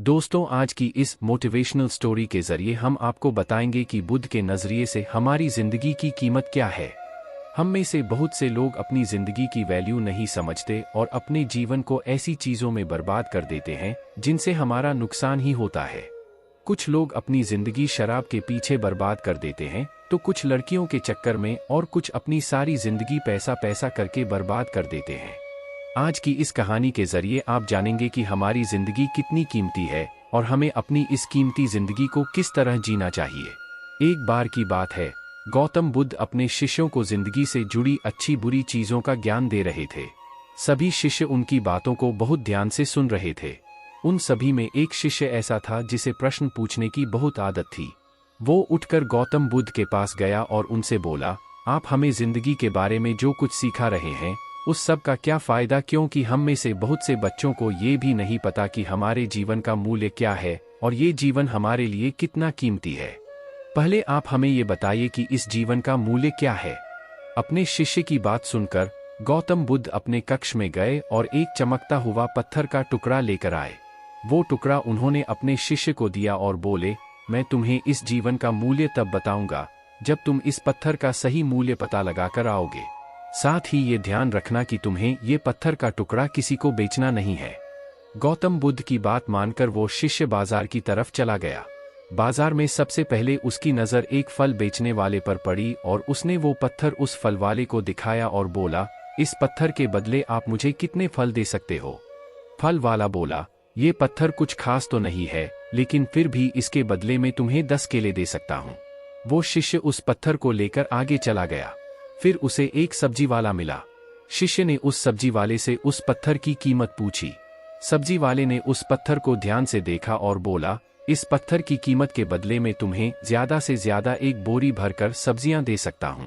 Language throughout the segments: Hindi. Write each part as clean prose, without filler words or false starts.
दोस्तों, आज की इस मोटिवेशनल स्टोरी के जरिए हम आपको बताएंगे कि बुद्ध के नजरिए से हमारी जिंदगी की कीमत क्या है। हम में से बहुत से लोग अपनी जिंदगी की वैल्यू नहीं समझते और अपने जीवन को ऐसी चीजों में बर्बाद कर देते हैं जिनसे हमारा नुकसान ही होता है। कुछ लोग अपनी जिंदगी शराब के पीछे बर्बाद कर देते हैं, तो कुछ लड़कियों के चक्कर में और कुछ अपनी सारी जिंदगी पैसा पैसा करके बर्बाद कर देते हैं। आज की इस कहानी के जरिए आप जानेंगे कि हमारी जिंदगी कितनी कीमती है और हमें अपनी इस कीमती जिंदगी को किस तरह जीना चाहिए। एक बार की बात है, गौतम बुद्ध अपने शिष्यों को जिंदगी से जुड़ी अच्छी बुरी चीजों का ज्ञान दे रहे थे। सभी शिष्य उनकी बातों को बहुत ध्यान से सुन रहे थे। उन सभी में एक शिष्य ऐसा था जिसे प्रश्न पूछने की बहुत आदत थी। वो उठकर गौतम बुद्ध के पास गया और उनसे बोला, आप हमें जिंदगी के बारे में जो कुछ सिखा रहे हैं उस सब का क्या फायदा, क्योंकि हम में से बहुत से बच्चों को ये भी नहीं पता कि हमारे जीवन का मूल्य क्या है और ये जीवन हमारे लिए कितना कीमती है। पहले आप हमें ये बताइए कि इस जीवन का मूल्य क्या है। अपने शिष्य की बात सुनकर गौतम बुद्ध अपने कक्ष में गए और एक चमकता हुआ पत्थर का टुकड़ा लेकर आए। वो टुकड़ा उन्होंने अपने शिष्य को दिया और बोले, मैं तुम्हें इस जीवन का मूल्य तब बताऊंगा जब तुम इस पत्थर का सही मूल्य पता लगाकर आओगे। साथ ही ये ध्यान रखना कि तुम्हें ये पत्थर का टुकड़ा किसी को बेचना नहीं है। गौतम बुद्ध की बात मानकर वो शिष्य बाजार की तरफ चला गया। बाजार में सबसे पहले उसकी नजर एक फल बेचने वाले पर पड़ी और उसने वो पत्थर उस फल वाले को दिखाया और बोला, इस पत्थर के बदले आप मुझे कितने फल दे सकते हो। फल वाला बोला, ये पत्थर कुछ खास तो नहीं है, लेकिन फिर भी इसके बदले में तुम्हें 10 केले दे सकता हूँ। वो शिष्य उस पत्थर को लेकर आगे चला गया। फिर उसे एक सब्जी वाला मिला। शिष्य ने उस सब्जी वाले से उस पत्थर की कीमत पूछी। सब्जी वाले ने उस पत्थर को ध्यान से देखा और बोला, इस पत्थर की कीमत के बदले में तुम्हें ज्यादा से ज्यादा एक बोरी भरकर सब्जियां दे सकता हूं।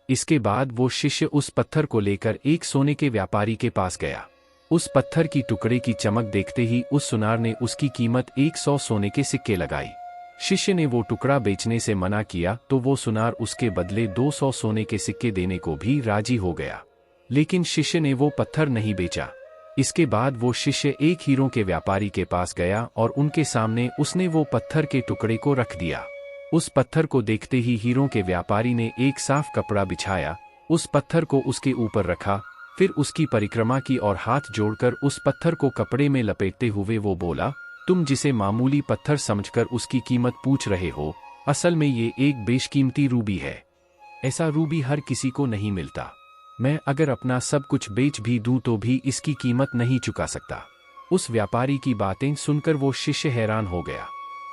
इसके बाद वो शिष्य उस पत्थर को लेकर एक सोने के व्यापारी के पास गया। उस पत्थर की टुकड़े की चमक देखते ही उस सुनार ने उसकी कीमत 100 सोने के सिक्के लगाई। शिष्य ने वो टुकड़ा बेचने से मना किया तो वो सुनार उसके बदले 200 सोने के सिक्के देने को भी राजी हो गया, लेकिन शिष्य ने वो पत्थर नहीं बेचा। इसके बाद वो शिष्य एक हीरों के व्यापारी के पास गया और उनके सामने उसने वो पत्थर के टुकड़े को रख दिया। उस पत्थर को देखते ही हीरों के व्यापारी ने एक साफ कपड़ा बिछाया, उस पत्थर को उसके ऊपर रखा, फिर उसकी परिक्रमा की और हाथ जोड़कर उस पत्थर को कपड़े में लपेटते हुए वो बोला, तुम जिसे मामूली पत्थर समझकर उसकी कीमत पूछ रहे हो, असल में ये एक बेशकीमती रूबी है। ऐसा रूबी हर किसी को नहीं मिलता। मैं अगर अपना सब कुछ बेच भी दूं तो भी इसकी कीमत नहीं चुका सकता। उस व्यापारी की बातें सुनकर वो शिष्य हैरान हो गया।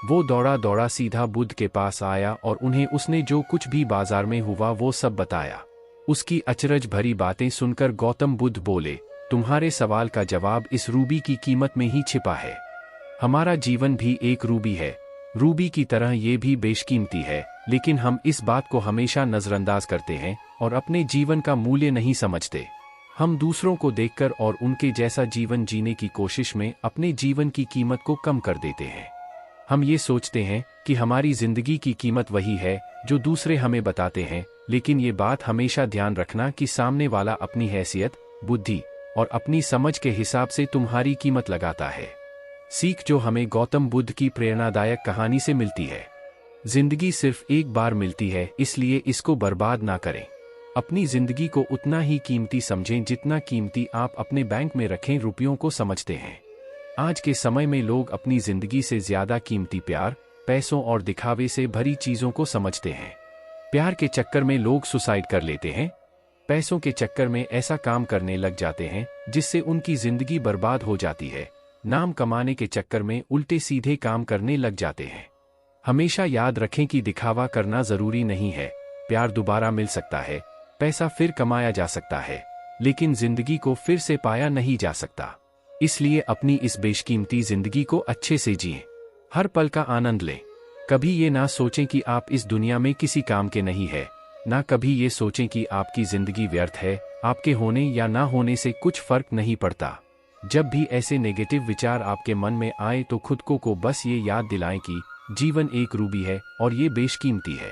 वो दौड़ा दौड़ा सीधा बुद्ध के पास आया और उन्हें उसने जो कुछ भी बाजार में हुआ वो सब बताया। उसकी अचरज भरी बातें सुनकर गौतम बुद्ध बोले, तुम्हारे सवाल का जवाब इस रूबी की कीमत में ही छिपा है। हमारा जीवन भी एक रूबी है। रूबी की तरह ये भी बेशकीमती है, लेकिन हम इस बात को हमेशा नजरअंदाज करते हैं और अपने जीवन का मूल्य नहीं समझते। हम दूसरों को देखकर और उनके जैसा जीवन जीने की कोशिश में अपने जीवन की कीमत को कम कर देते हैं। हम ये सोचते हैं कि हमारी जिंदगी की कीमत वही है जो दूसरे हमें बताते हैं, लेकिन ये बात हमेशा ध्यान रखना कि सामने वाला अपनी हैसियत, बुद्धि और अपनी समझ के हिसाब से तुम्हारी कीमत लगाता है। सीख जो हमें गौतम बुद्ध की प्रेरणादायक कहानी से मिलती है, जिंदगी सिर्फ एक बार मिलती है, इसलिए इसको बर्बाद ना करें। अपनी जिंदगी को उतना ही कीमती समझें जितना कीमती आप अपने बैंक में रखें रुपयों को समझते हैं। आज के समय में लोग अपनी जिंदगी से ज्यादा कीमती प्यार, पैसों और दिखावे से भरी चीजों को समझते हैं। प्यार के चक्कर में लोग सुसाइड कर लेते हैं। पैसों के चक्कर में ऐसा काम करने लग जाते हैं जिससे उनकी जिंदगी बर्बाद हो जाती है। नाम कमाने के चक्कर में उल्टे सीधे काम करने लग जाते हैं। हमेशा याद रखें कि दिखावा करना जरूरी नहीं है। प्यार दोबारा मिल सकता है, पैसा फिर कमाया जा सकता है, लेकिन जिंदगी को फिर से पाया नहीं जा सकता। इसलिए अपनी इस बेशकीमती जिंदगी को अच्छे से जिएं, हर पल का आनंद लें। कभी ये ना सोचें कि आप इस दुनिया में किसी काम के नहीं है, ना कभी ये सोचें कि आपकी जिंदगी व्यर्थ है। आपके होने या ना होने से कुछ फर्क नहीं पड़ता। जब भी ऐसे नेगेटिव विचार आपके मन में आए तो खुद को बस ये याद दिलाएं कि जीवन एक रूबी है और ये बेशकीमती है।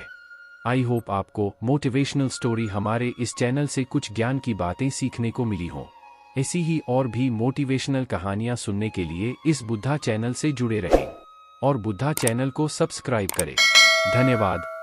आई होप आपको मोटिवेशनल स्टोरी हमारे इस चैनल से कुछ ज्ञान की बातें सीखने को मिली हों। ऐसी ही और भी मोटिवेशनल कहानियां सुनने के लिए इस बुद्धा चैनल से जुड़े रहें और बुद्धा चैनल को सब्सक्राइब करें। धन्यवाद।